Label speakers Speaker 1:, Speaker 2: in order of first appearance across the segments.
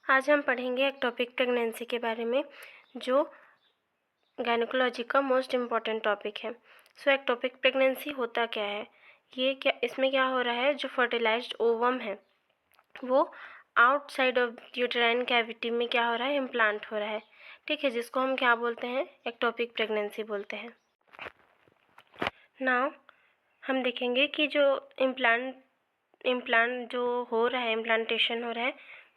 Speaker 1: आज हम पढ़ेंगे एक्टोपिक प्रेगनेंसी के बारे में, जो गायनेकोलॉजी का मोस्ट इम्पॉर्टेंट टॉपिक है। एक्टोपिक प्रेगनेंसी होता क्या है? इसमें क्या हो रहा है, जो फर्टिलाइज्ड ओवम है वो आउटसाइड ऑफ यूटेराइन कैविटी में क्या हो रहा है, इम्प्लांट हो रहा है। ठीक है, जिसको हम क्या बोलते हैं, एक्टोपिक प्रेगनेंसी बोलते हैं। नाउ हम देखेंगे कि जो इम्प्लांट जो हो रहा है, इम्प्लांटेशन हो रहा है,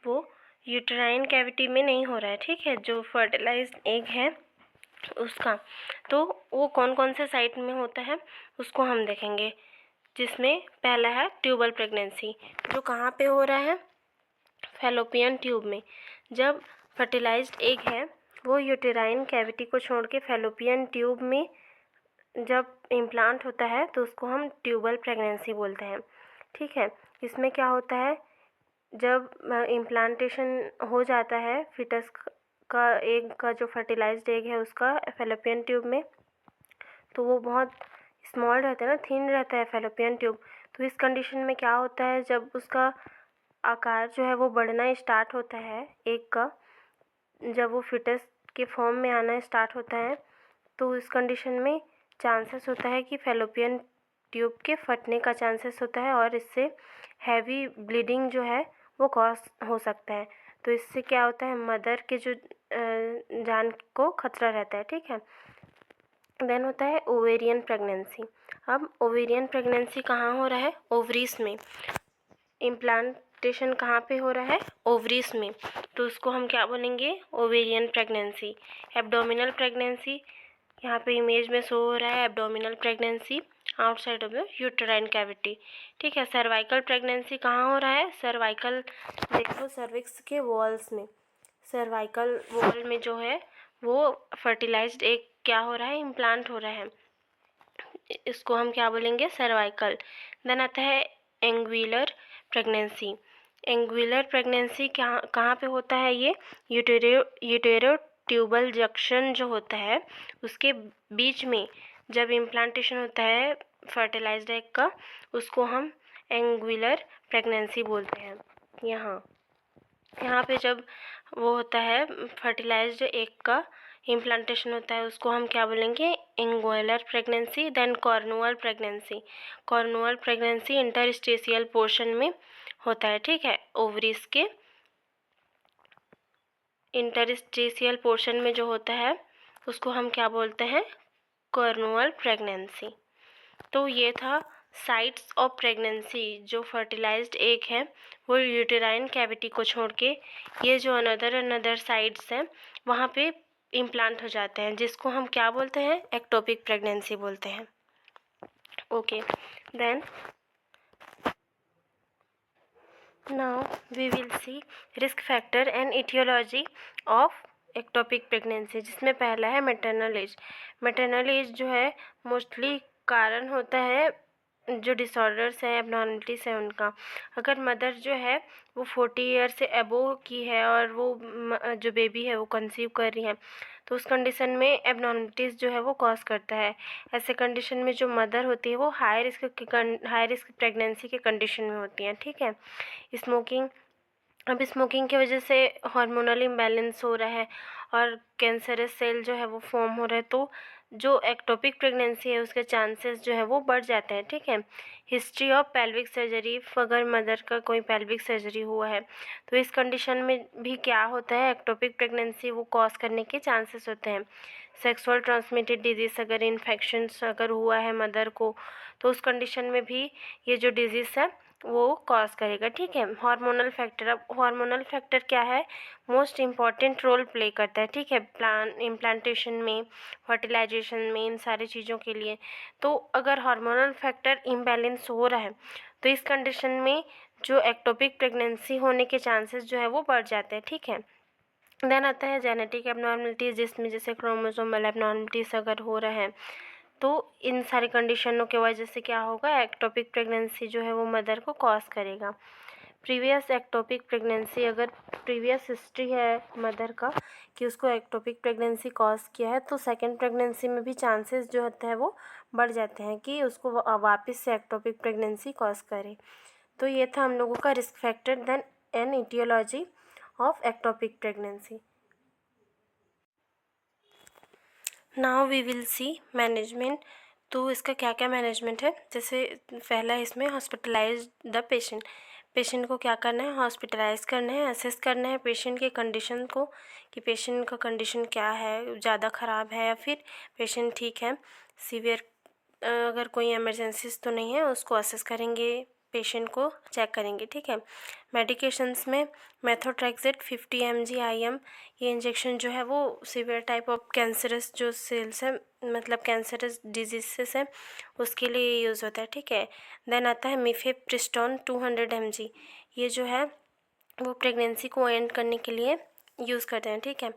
Speaker 1: वो यूटेराइन कैविटी में नहीं हो रहा है। ठीक है, जो फर्टिलाइज्ड एग है उसका, तो वो कौन कौन से साइट में होता है उसको हम देखेंगे, जिसमें पहला है ट्यूबल प्रेगनेंसी, जो कहाँ पे हो रहा है, फैलोपियन ट्यूब में। जब फर्टिलाइज्ड एग है वो यूटेराइन कैविटी को छोड़ के फैलोपियन ट्यूब में जब इम्प्लांट होता है तो उसको हम ट्यूबल प्रेगनेंसी बोलते हैं। ठीक है, इसमें क्या होता है, जब इम्प्लांटेशन हो जाता है फिटस का एग का, जो फर्टिलाइज्ड एग है उसका फैलोपियन ट्यूब में, तो वो बहुत स्मॉल रहता है ना, थिन रहता है फैलोपियन ट्यूब। तो इस कंडीशन में क्या होता है, जब उसका आकार जो है वो बढ़ना स्टार्ट होता है एग का, जब वो फिटस के फॉर्म में आना स्टार्ट होता है, तो इस कंडीशन में चांसेस होता है कि फैलोपियन ट्यूब के फटने का चांसेस होता है और इससे हैवी ब्लीडिंग जो है वो कॉज हो सकता है। तो इससे क्या होता है, मदर के जो जान को खतरा रहता है। ठीक है, देन होता है ओवेरियन प्रेगनेंसी। अब ओवेरियन प्रेगनेंसी कहाँ हो रहा है, ओवरीज में। इम्प्लांटेशन कहाँ पे हो रहा है, ओवरीज में, तो उसको हम क्या बोलेंगे, ओवेरियन प्रेगनेंसी। एब्डोमिनल प्रेगनेंसी, यहाँ पे इमेज में शो हो रहा है abdominal pregnancy outside of the uterine cavity. ठीक है, सर्वाइकल प्रेगनेंसी कहाँ हो रहा है, सर्वाइकल देखो सर्विक्स के वॉल्स में, सर्वाइकल वॉल में जो है वो फर्टिलाइज्ड एग क्या हो रहा है, इम्प्लांट हो रहा है, इसको हम क्या बोलेंगे, सर्वाइकल। देन आता है एंगुलर प्रेगनेंसी। एंगुलर प्रेगनेंसी कहाँ पे होता है, ये यूटेरो ट्यूबल जंक्शन जो होता है उसके बीच में जब इम्प्लांटेशन होता है फर्टिलाइज्ड एग का, उसको हम एंगुलर प्रेगनेंसी बोलते हैं। यहाँ पे जब वो होता है फर्टिलाइज्ड एग का इम्प्लांटेशन होता है, उसको हम क्या बोलेंगे, angular pregnancy. Then cornual pregnancy. Cornual pregnancy interstitial portion में होता है। ठीक है, ओवरीज के इंटरस्टेशियल पोर्शन में जो होता है उसको हम क्या बोलते हैं, कॉर्नुअल प्रेगनेंसी। तो ये था साइट्स ऑफ प्रेगनेंसी। जो फर्टिलाइज्ड एग है वो यूटेराइन कैविटी को छोड़ के ये जो अनदर साइट्स हैं वहाँ पे इम्प्लांट हो जाते हैं, जिसको हम क्या बोलते हैं, एक्टोपिक प्रेगनेंसी बोलते हैं। Okay, then now we will see risk factor and aetiology of ectopic pregnancy, जिसमें पहला है मैटरनल एज। मैटरनल एज जो है मोस्टली कारण होता है जो डिसऑर्डर्स हैं, एबनॉर्मलिटीज़ हैं उनका। अगर मदर जो है वो 40 ईयर से अबोव की है और वो जो बेबी है वो कंसीव कर रही है, तो उस कंडीशन में एबनॉर्मलिटीज़ जो है वो कॉज करता है। ऐसे कंडीशन में जो मदर होती है वो हाई रिस्क प्रेगनेंसी के कंडीशन में होती हैं। ठीक है, स्मोकिंग, अब स्मोकिंग की वजह से हार्मोनल इम्बैलेंस हो रहा है और कैंसरस सेल जो है वो फॉर्म हो रहा है, तो जो एक्टोपिक प्रेगनेंसी है उसके चांसेस जो है वो बढ़ जाते हैं। ठीक है, हिस्ट्री ऑफ पेल्विक सर्जरी, अगर मदर का कोई पेल्विक सर्जरी हुआ है तो इस कंडीशन में भी क्या होता है, एक्टोपिक प्रेगनेंसी वो कॉज करने के चांसेस होते हैं। सेक्सुअल ट्रांसमिटेड डिजीज़, अगर इन्फेक्शंस अगर हुआ है मदर को, तो उस कंडीशन में भी ये जो डिजीज़ है वो कॉज करेगा। ठीक है, हार्मोनल फैक्टर, अब हार्मोनल फैक्टर क्या है, मोस्ट इम्पॉर्टेंट रोल प्ले करता है। ठीक है, इम्प्लांटेशन में, फर्टिलाइजेशन में, इन सारी चीज़ों के लिए। तो अगर हार्मोनल फैक्टर इम्बैलेंस हो रहा है तो इस कंडीशन में जो एक्टोपिक प्रेगनेंसी होने के चांसेस जो है वो बढ़ जाते हैं। ठीक है, देन आता है जेनेटिक एबनॉर्मलिटीज़, जिसमें जैसे क्रोमोसोमल एबनॉर्मलिटीज़ अगर हो रहा है तो इन सारी कंडीशनों की वजह से क्या होगा, एक्टोपिक प्रेगनेंसी जो है वो मदर को कॉज करेगा। प्रीवियस एक्टोपिक प्रेगनेंसी, अगर प्रीवियस हिस्ट्री है मदर का कि उसको एक्टोपिक प्रेगनेंसी कॉज किया है, तो सेकेंड प्रेगनेंसी में भी चांसेस जो होते हैं वो बढ़ जाते हैं कि उसको वापस से एक्टोपिक प्रेगनेंसी कॉज करे। तो ये था हम लोगों का risk factor. Then an aetiology of ectopic pregnancy. Now we will see management. तो इसका क्या क्या मैनेजमेंट है, जैसे पहला इसमें हॉस्पिटलाइज द पेशेंट। पेशेंट को क्या करना है, हॉस्पिटलाइज करना है, असेस करना है पेशेंट के कंडीशन को कि पेशेंट का कंडीशन क्या है, ज़्यादा ख़राब है या फिर पेशेंट ठीक है, सीवियर अगर कोई इमरजेंसीज तो नहीं है, उसको असेस करेंगे, पेशेंट को चेक करेंगे, ठीक है। मेडिकेशंस में मेथोट्रेक्सेट 50 mg IM, ये इंजेक्शन जो है वो सीवियर टाइप ऑफ कैंसरस जो सेल्स है, मतलब कैंसरस डिजीजेस है, उसके लिए यूज़ होता है, ठीक है। देन आता है मिफेप्रिस्टोन 200 mg, ये जो है वो प्रेगनेंसी को एंड करने के लिए यूज़ करते हैं, ठीक है।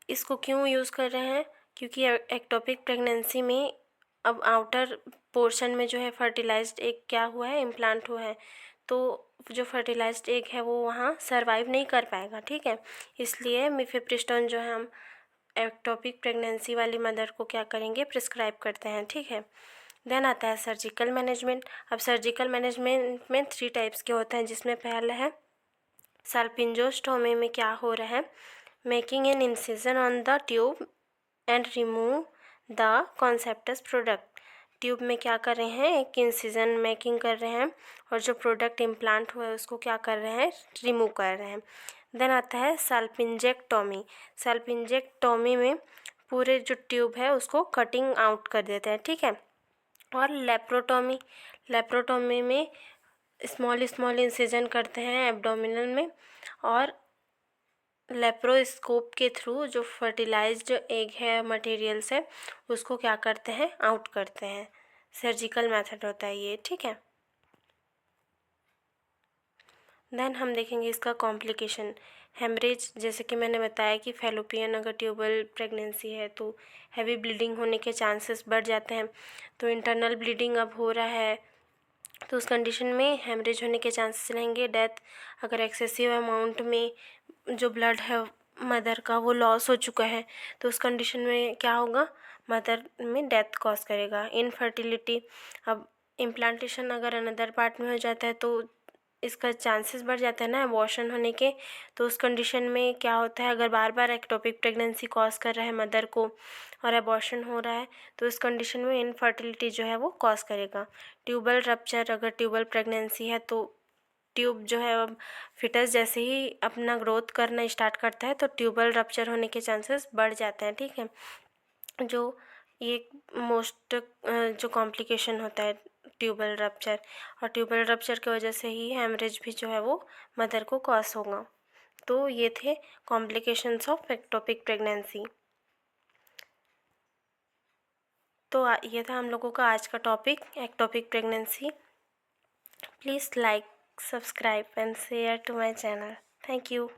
Speaker 1: इसको क्यों यूज़ कर रहे हैं, क्योंकि एक्टोपिक प्रेगनेंसी में अब आउटर पोर्शन में जो है फर्टिलाइज्ड एग क्या हुआ है, इम्प्लांट हुआ है, तो जो फर्टिलाइज्ड एग है वो वहाँ सरवाइव नहीं कर पाएगा, ठीक है। इसलिए मिफेप्रिस्टोन जो है हम एक्टोपिक प्रेगनेंसी वाली मदर को क्या करेंगे, प्रिस्क्राइब करते हैं, ठीक है। देन आता है सर्जिकल मैनेजमेंट। अब सर्जिकल मैनेजमेंट में 3 टाइप्स के होते हैं, जिसमें पहला है साल्पिंजोस्टोमी में क्या हो रहा है, making an incision on the tube and remove the conceptus product. Tube में क्या कर रहे हैं, एक इंसिजन मेकिंग कर रहे हैं और जो प्रोडक्ट इम्प्लांट हुआ है उसको क्या कर रहे हैं, रिमूव कर रहे हैं। देन आता है साल्पिंजेक्टोमी। साल्पिंजेक्टोमी में पूरे जो ट्यूब है उसको कटिंग आउट कर देते हैं, ठीक है। और लेप्रोटोमी, लेप्रोटोमी में स्मॉल इंसिजन करते हैं एब्डोमिनल में और लेप्रोस्कोप के थ्रू जो फर्टिलाइज्ड एग है मटेरियल से उसको क्या करते हैं, आउट करते हैं। सर्जिकल मेथड होता है ये, ठीक है। देन हम देखेंगे इसका कॉम्प्लिकेशन। हेमरेज, जैसे कि मैंने बताया कि फैलोपियन अगर ट्यूबल प्रेगनेंसी है तो हैवी ब्लीडिंग होने के चांसेस बढ़ जाते हैं। तो इंटरनल ब्लीडिंग अब हो रहा है तो उस कंडीशन में हेमरेज होने के चांसेस रहेंगे। डेथ, अगर एक्सेसिव अमाउंट में जो ब्लड है मदर का वो लॉस हो चुका है तो उस कंडीशन में क्या होगा, मदर में डेथ कॉज करेगा। इनफर्टिलिटी, अब इम्प्लांटेशन अगर अनदर पार्ट में हो जाता है तो इसका चांसेस बढ़ जाता है ना अबॉर्शन होने के। तो उस कंडीशन में क्या होता है, अगर बार बार एक्टोपिक प्रेगनेंसी कॉज कर रहा है मदर को और अबॉर्शन हो रहा है तो इस कंडीशन में इनफर्टिलिटी जो है वो कॉज करेगा। ट्यूबल रप्चर, अगर ट्यूबल प्रेगनेंसी है तो ट्यूब जो है अब फिटस जैसे ही अपना ग्रोथ करना स्टार्ट करता है तो ट्यूबल रप्चर होने के चांसेस बढ़ जाते हैं, ठीक है। जो ये मोस्ट जो कॉम्प्लिकेशन होता है ट्यूबल रप्चर, और ट्यूबल रप्चर की वजह से ही हेमरेज भी जो है वो मदर को कॉज होगा। तो ये थे कॉम्प्लिकेशंस ऑफ एक्टोपिक प्रेगनेंसी। तो ये था हम लोगों का आज का topic, ectopic pregnancy. Please like, subscribe and share to my channel. Thank you.